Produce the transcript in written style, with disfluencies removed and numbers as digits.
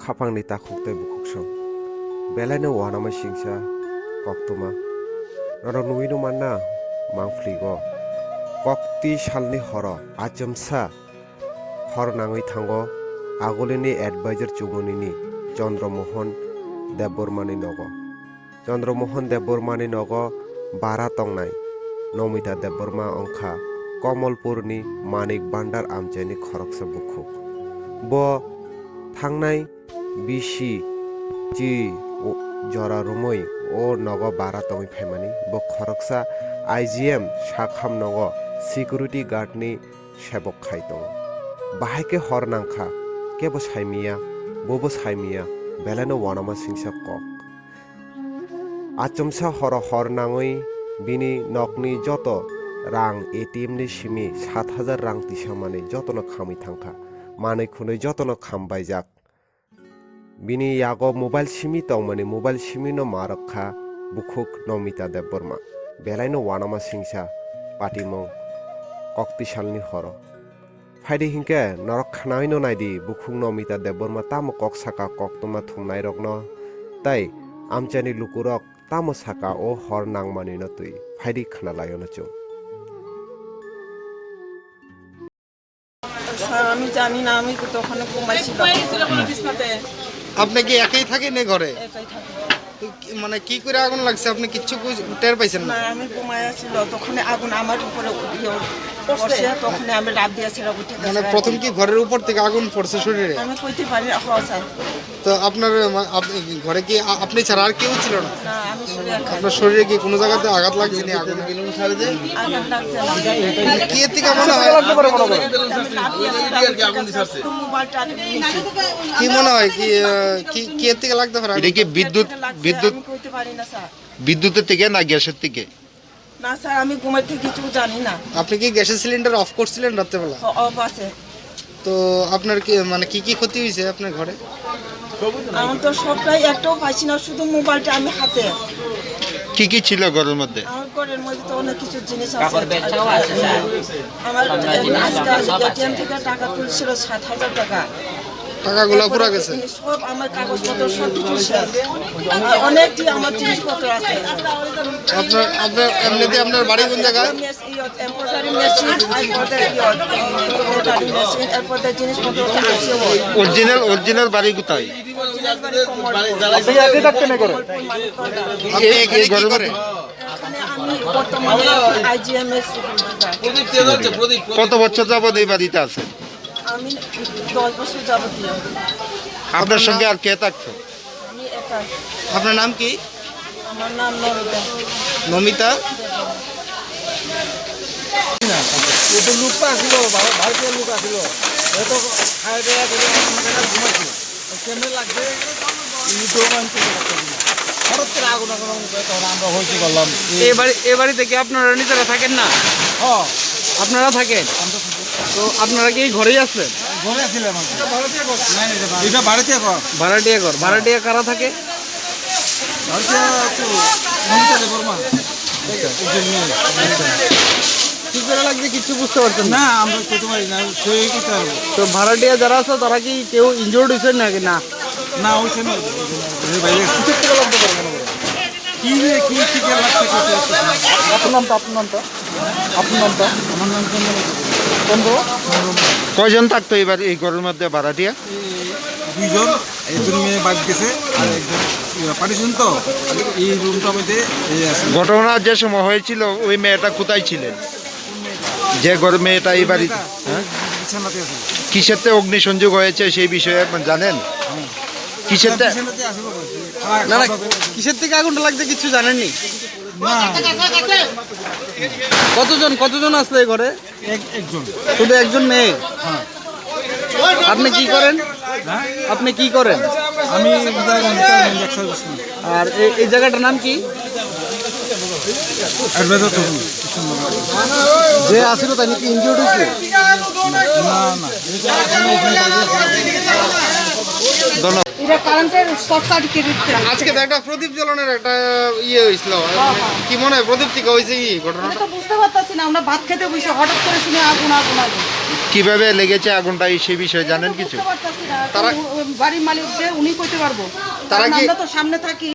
khapangni takhuktai bukhuksong belai wanama singsa koktuma noro nuino manna mangfligo kokti salni horo ajamsa hor nangoi thango agolini advisor chumunini Chandramohan Debbormani nogo Chandramohan Debbormani nogo bara tongnai Nomita Debborma ongkha Komolpurni Manik Bandar amchani khoroksa bukhuk bo thangnai bisi ji jora rumoi o nogo bara tongi phaimani bo khoroksa IGM shakham nogo security guard ni sebok khai tongo bahaike hor nangkha kebo saimiya bobo saimiya belano wanama singsa kok achomsa hor nangoi bini nokni joto rang ATM ni simi 7000 rang tisamani jotono khami thangkha manai khunoi jotono khambaijak bini yago mobile simi tongmani mobile simi no marakha bukhuk Nomita Debborma belaino wanama singsa patimong kokti salni horo Faidi hingke norok khanai no naidi bukhuk Nomita Debborma tamo kok saka koktuma thumnai rokno tai amchani lukurok tamo saka o hor nangmani no tui faidi khanalayo no chu আমি জানি না আমি তো ওখানে ঘুমাইছিলাম আপনি কি একাই থাকেন এই ঘরে একাই থাকি তো মানে কি করে আগুন লাগছে আপনি কিচ্ছু টের পাইছেন না না আমি ঘুমাইছিল তখন আগুন আমার উপরে পড়ছে তখন আমি লাফ দিয়েছিলাম উঠে মানে প্রথম কি ঘরের উপর থেকে আগুন পড়ছে শরীরে আমি কইতে পারি হওয়া স্যার তো আপনার ঘরে কি আপনি ছাড়া আর কেউ ছিল না না আমি শরীরে আপনার শরীরে কি কোনো জায়গাতে আঘাত লাগছে না আগুন আগুন লাগছে না কি এর থেকে মনে হয় আমি লাফ দিয়েছিলাম তো মোবাইলটা নিয়েছি কি মনে হয় কি কি এর থেকে লাগতে পারে এটা কি বিদ্যুৎ আমি কইতে পারি না স্যার বিদ্যুতের থেকে না গ্যাসের থেকে না স্যার আমি ঘুমাইতে কিছু জানি না আপনি কি গ্যাসের সিলিন্ডার অফ করছিলেন রাত্রেবেলা অফ আছে তো আপনার কি মানে কি ক্ষতি হয়েছে আপনার ঘরে আমার তো সবটাই একটাও পাইছি না শুধু মোবাইলটা আমি হাতে কি ছিল ঘরের মধ্যে আমার ঘরের মধ্যে তো অনেক কিছু জিনিস আছে আমার আজকে এটিএম থেকে টাকা তুলছিল 7000 টাকা টাকাগুলো পুরা গেছে সব আমার কাগজপত্র সব কিছু শেষ অনেকটি আমার জিনিসপত্র আছে আপনার এমনিতে আপনার বাড়ি কোন জায়গায় এমব্রয়ডারি মেশিন এমব্রয়ডারি মেশিন এরপর জিনিসপত্র অরিজিনাল বাড়ি কোথায় আপনি এখানে কি করেন এখানে আমি বর্তমানে আইজিএমএস কত বছর যাবত এই বাড়িতে আছে আমি 10 বছর যাবতীয় আপনার সঙ্গে আর কে থাকতো আমি একা আপনার নাম কি আমার নাম নমিতা নমিতা এতো লোক আসিল ভারতীয় লোক আসিল এত খাই দেয়া ঘুমাইছিল কেমনে লাগছে হঠাৎ করে আগুন তখন আমরা হয়েছি করলাম এ বাড়িতে কি আপনারা নিজেরা থাকেন না আপনারা থাকেন তো আপনারা কি ঘরেই আসলেন ঘরে আসছিলাম এটা বাড়িতে ভাড়াটিয়া কারা থাকে কি করে লাগছে কিছু বুঝতে পারছেন না না আমরা করতে পারি না সেই করতে পারবো তো ভাড়াটিয়া যারা আছে তারা কি কেউ ইনজোর্ড হয়েছেন নাকি না না ওইছে না কি কি থেকে লাগছে আপনার নামটা আমার নাম চন্দ্র কয়জন থাকতো এবার এই ঘরের মধ্যে ভাড়াটিয়া দুইজন একজন মেয়ে বাদ গেছে আর একজন পাঠিয়েছেন তো এই রুমটা মধ্যে এই আছে ঘটনা যে সময় হয়েছিল ওই মেয়েটা কোথায় ছিলেন যে ঘরের মেয়েটা এই বাড়িতে বিছানাতে আছে কিসেরতে অগ্নিসংযোগ হয়েছে সেই বিষয়ে আপনি জানেন কিসেরতে বিছানাতে আসবে না না কিসের থেকে আগুনটা লাগছে কিছু জানেননি কতজন আসলে এই ঘরে একজন শুধু একজন মেয়ে আপনি কি করেন আপনি কি করেন আমি ব্যবসা করছি আর এই জায়গাটার নাম কি অ্যাডভাইজার তো যে আসিল তাই নাকি ইনজিওর্ড হয়েছে না না আজকে তো একটা প্রদীপ জ্বলনের একটা ইয়ে হয়েছিল কি মনে হয় প্রদীপ থেকে হয়েছে কি ঘটনা তো বুঝতে পারতাছি না আমরা ভাত খেতে বসে হঠাৎ করে শুনে আগুন কিভাবে লেগেছে আগুনটা সে বিষয়ে জানেন কিছু? বুঝতে পারতাছি না। তারা- বাড়ির মালিক যে উনি কইতে পারবো, তারা কারণ কি- আমরা তো সামনে থাকি।